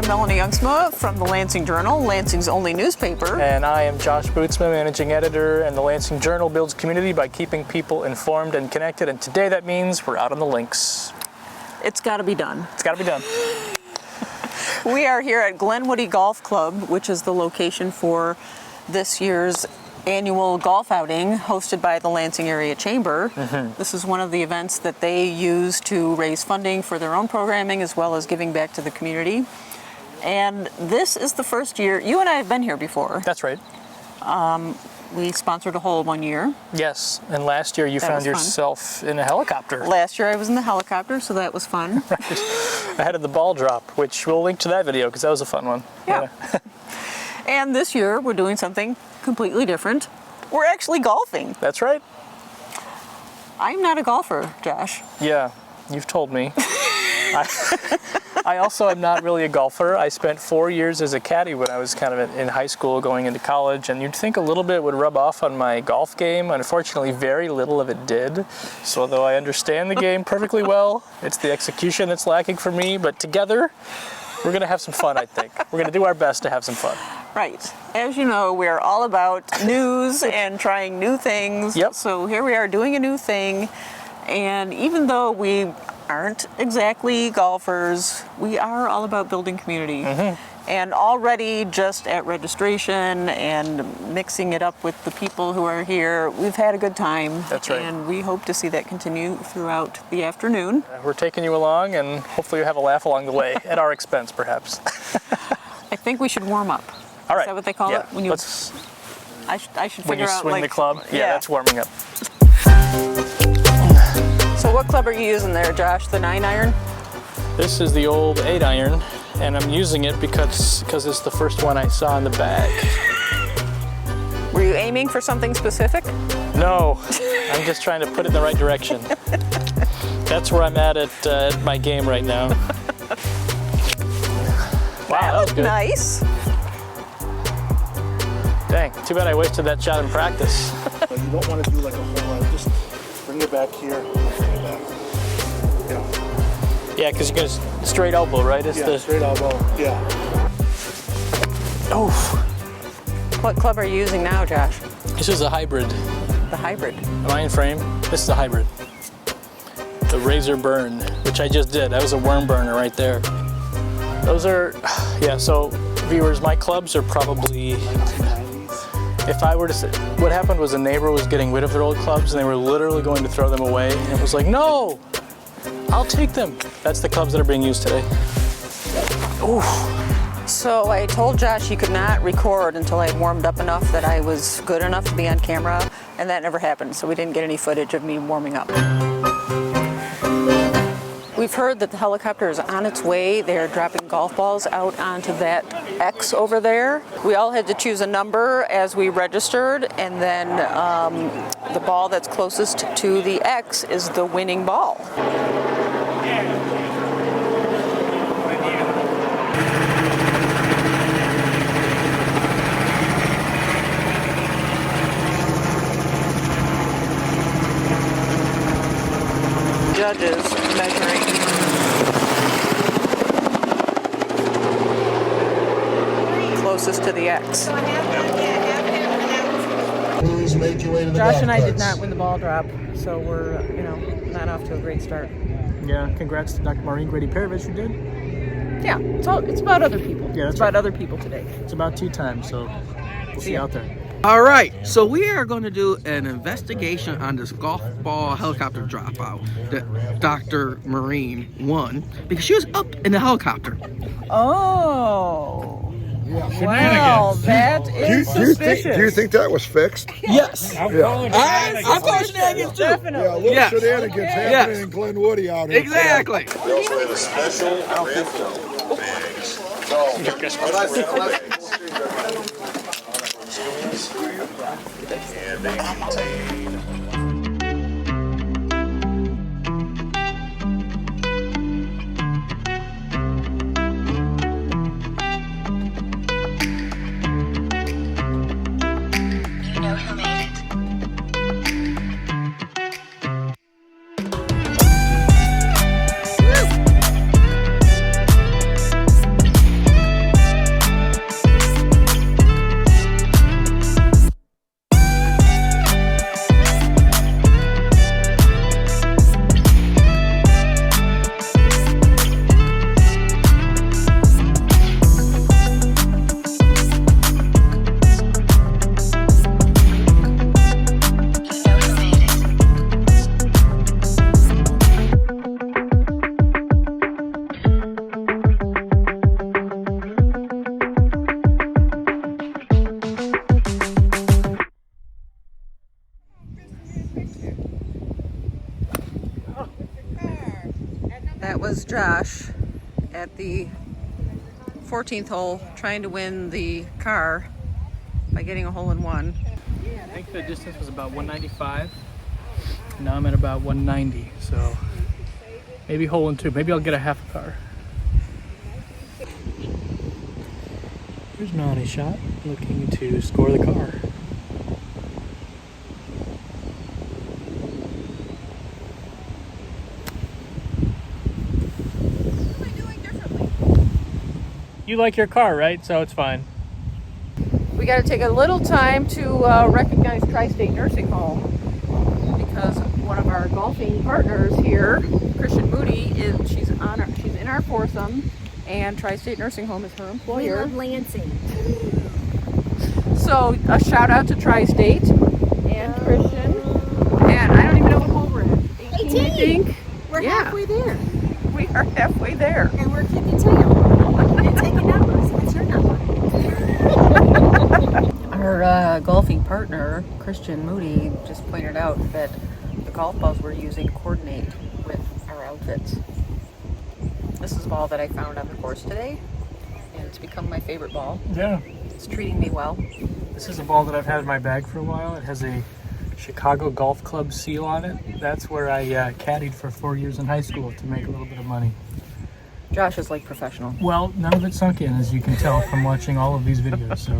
I'm Melanie Youngsma from the Lansing Journal, Lansing's only newspaper. And I am Josh Bootsman, managing editor, and the Lansing Journal builds community by keeping people informed and connected. And today that means we're out on the links. It's got to be done. It's got to be done. We are here at Glenwoody Golf Club, which is the location for this year's annual golf outing hosted by the Lansing Area Chamber. This is one of the events that they use to raise funding for their own programming as well as giving back to the community. And this is the first year, you and I have been here before. That's right. We sponsored a hole one year. Yes, and last year you found yourself in a helicopter. Last year I was in the helicopter, so that was fun. Right. Ahead of the ball drop, which we'll link to that video because that was a fun one. Yeah. And this year we're doing something completely different. We're actually golfing. That's right. I'm not a golfer, Josh. Yeah, you've told me. I also am not really a golfer. I spent 4 years as a caddy when I was kind of in high school going into college, and you'd think a little bit would rub off on my golf game. Unfortunately, very little of it did. So although I understand the game perfectly well, it's the execution that's lacking for me, but together, we're going to have some fun, I think. We're going to do our best to have some fun. Right. As you know, we're all about news and trying new things. Yep. So here we are doing a new thing. And even though we aren't exactly golfers, we are all about building community. And already just at registration and mixing it up with the people who are here, we've had a good time. That's right. And we hope to see that continue throughout the afternoon. We're taking you along, and hopefully you have a laugh along the way, at our expense, perhaps. I think we should warm up. All right. Is that what they call it? When you, I should when figure you out, swing like, the club? Yeah, that's warming up. So what club are you using there, Josh? The 9-iron? This is the old 8-iron, and I'm using it because it's the first one I saw in the bag. Were you aiming for something specific? No, I'm just trying to put it in the right direction. That's where I'm at my game right now. Wow, that was good. Nice. Dang, too bad I wasted that shot in practice. But you don't want to do like a whole lot. Just bring it back here. Bring it back. Yeah, because you're going to straight elbow, right? It's the straight elbow. Yeah. Oh. What club are you using now, Josh? This is a hybrid. The hybrid. Am I in frame? This is a hybrid. The Razor Burn, which I just did. That was a worm burner right there. Those are, yeah, so viewers, my clubs are probably, if I were to say, what happened was a neighbor was getting rid of their old clubs and they were literally going to throw them away. And it was like, no, I'll take them. That's the clubs that are being used today. Ooh. So I told Josh he could not record until I had warmed up enough that I was good enough to be on camera, and that never happened, so we didn't get any footage of me warming up. We've heard that the helicopter is on its way. They're dropping golf balls out onto that X over there. We all had to choose a number as we registered, and then the ball that's closest to the X is the winning ball. Judges measuring. Closest to the X. Josh and I did not win the ball drop, so we're, not off to a great start. Yeah, congrats to Dr. Maureen Grady-Perovich, who did. Yeah, it's about other people. Yeah, it's about other people today. It's about tea time, so we'll see you out there. All right, so we are going to do an investigation on this golf ball helicopter dropout that Dr. Marine won because she was up in the helicopter. Oh. Well, that is suspicious. Do you think that was fixed? Yes. I'm calling shenanigans too. Definitely. Yeah, a little Yes. shenanigans happening in Glenwoody out here. Exactly. We also have a special Ramco bags. And they contain That was Josh at the 14th hole trying to win the car by getting a hole-in-one. I think the distance was about 195. Now I'm at about 190, so maybe hole in two. Maybe I'll get a half a car. Here's Melanie shot, looking to score the car. What am I doing differently? You like your car, right? So it's fine. We got to take a little time to recognize Tri-State Nursing Home because one of our golfing partners here, Christian Moody, she's in our foursome, and Tri-State Nursing Home is her We employer. love Lansing. So a shout out to Tri-State and Christian, and I don't even know what hole we're at. 18, I think. We're Yeah. halfway there, We are halfway there. and we're keeping tail and taking numbers. It's her number. Our golfing partner, Christian Moody, just pointed out that the golf balls we're using coordinate with our outfits. This is a ball that I found on the course today, and it's become my favorite ball. Yeah. It's treating me well. This is a ball that I've had in my bag for a while. It has a Chicago Golf Club seal on it. That's where I caddied for 4 years in high school to make a little bit of money. Josh is like professional. Well, none of it sunk in, as you can tell from watching all of these videos. So.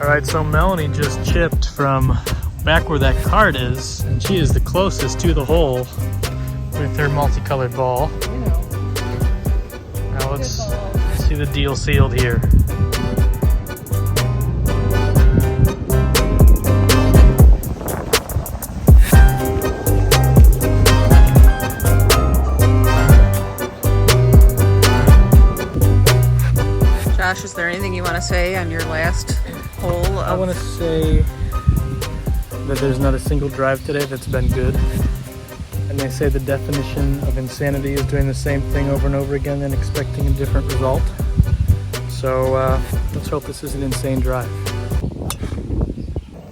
All right, so Melanie just chipped from back where that card is, and she is the closest to the hole with her multicolored ball. You know. Now let's see the deal sealed here. Josh, is there anything you want to say on your last hole? I want to say that there's not a single drive today that's been good. And they say the definition of insanity is doing the same thing over and over again and expecting a different result. So let's hope this is an insane drive.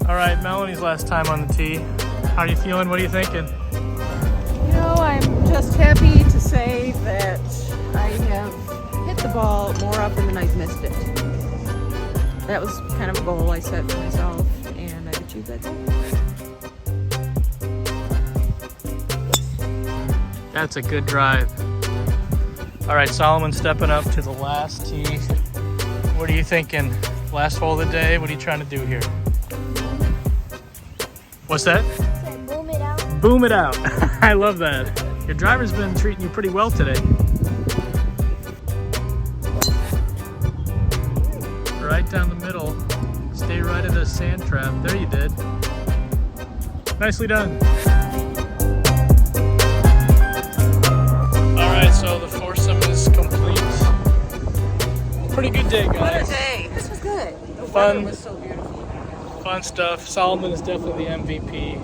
All right, Melanie's last time on the tee. How are you feeling? What are you thinking? You know, I'm just happy to say that I have hit the ball more often than I've missed it. That was kind of a goal I set for myself, and I've achieved that goal. That's a good drive. All right, Solomon stepping up to the last tee. What are you thinking? Last hole of the day? What are you trying to do here? What's that? Boom it out. Boom it out. I love that. Your driver's been treating you pretty well today. Right down the middle. Stay right at the sand trap. There you did. Nicely done. All right, so the foursome is complete. Pretty good day, guys. What a day. This was good. The Fun. weather was so beautiful. Fun stuff. Solomon is definitely the MVP.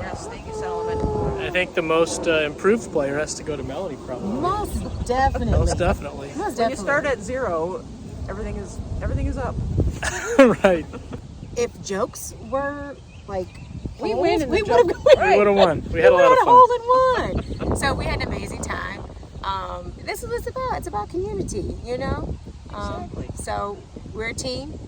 Yes, thank you, Solomon. I think the most improved player has to go to Melanie, probably. Most definitely. Most definitely. Most When definitely. you start at zero, everything is up. Right. If jokes were like We holes, win in the we would have joke. We would have won. We had a lot of a fun. hole in one. So we had an amazing time. This is what it's about. It's about community, you know. Exactly. So we're a team.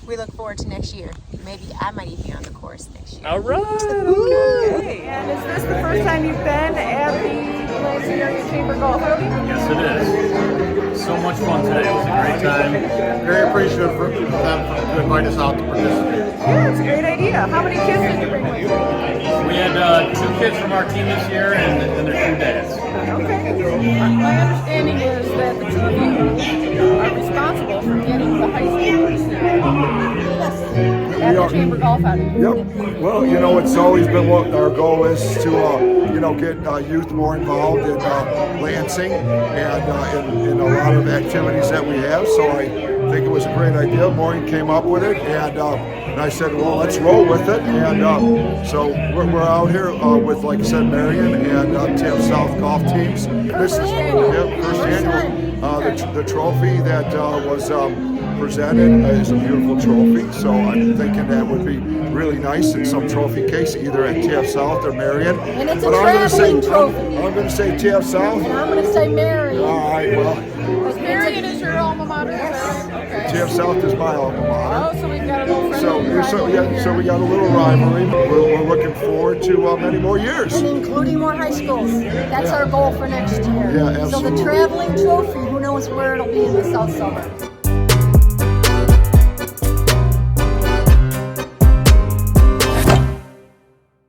We look forward to next year. Maybe I might even be on the course next year. All right. Okay. And is this the first time you've been at the Lansing Area Chamber Golf Outing? Yes, it is. So much fun today. It was a great time. Very appreciative for them to invite us out to participate. Yeah, it's a great idea. How many kids did you bring with you? We had 2 kids from our team this year and their 2 dads. Okay. My understanding is that the two of you are responsible for getting the high schoolers at the Chamber Golf Outing. Yep. Well, you know, it's always been what our goal is to, you know, get youth more involved in Lansing and in a lot of activities that we have. So I think it was a great idea. Maureen came up with it, and I said, well, let's roll with it. And so we're out here with, like I said, Marion and TF South golf teams. This is first annual. The trophy that was presented is a beautiful trophy, so I'm thinking that would be really nice in some trophy case, either at TF South or Marion. And it's a traveling trophy. I'm going to say TF South. And I'm going to say Marion. All right, well. Marion is your alma mater, is that right? Okay. TF South is my alma mater. Oh, so we've got a little friendly so we got a little rivalry. We're looking forward to many more years. And including more high schools. That's our goal for next year. Yeah, absolutely. So the traveling trophy, who knows where it'll be in the South Suburbs.